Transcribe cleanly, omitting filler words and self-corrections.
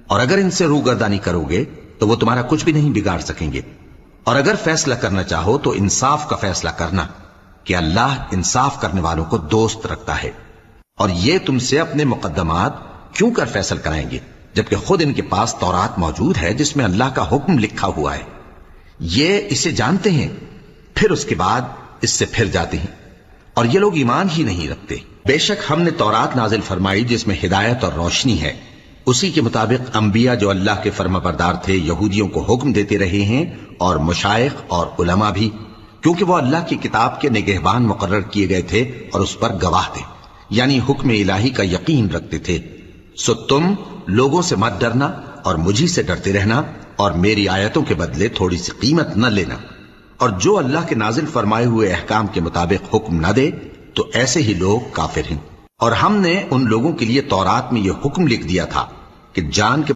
اور اگر ان سے روگردانی کرو گے تو وہ تمہارا کچھ بھی نہیں بگاڑ سکیں گے، اور اگر فیصلہ کرنا چاہو تو انصاف کا فیصلہ کرنا کہ اللہ انصاف کرنے والوں کو دوست رکھتا ہے۔ اور یہ تم سے اپنے مقدمات کیوں کر فیصل کرائیں گے جبکہ خود ان کے پاس تورات موجود ہے جس میں اللہ کا حکم لکھا ہوا ہے۔ یہ اسے جانتے ہیں، پھر اس کے بعد اس سے پھر جاتے ہیں، اور یہ لوگ ایمان ہی نہیں رکھتے۔ بے شک ہم نے تورات نازل فرمائی جس میں ہدایت اور روشنی ہے، اسی کے مطابق انبیاء جو اللہ کے فرما بردار تھے یہودیوں کو حکم دیتے رہے ہیں، اور مشائخ اور علماء بھی، کیونکہ وہ اللہ کی کتاب کے نگہبان مقرر کیے گئے تھے اور اس پر گواہ تھے، یعنی حکم الہی کا یقین رکھتے تھے۔ سو تم لوگوں سے مت ڈرنا اور مجھی سے ڈرتے رہنا، اور میری آیتوں کے بدلے تھوڑی سی قیمت نہ لینا، اور جو اللہ کے نازل فرمائے ہوئے احکام کے مطابق حکم نہ دے تو ایسے ہی لوگ کافر ہیں۔ اور ہم نے ان لوگوں کے لیے تورات میں یہ حکم لکھ دیا تھا کہ جان کے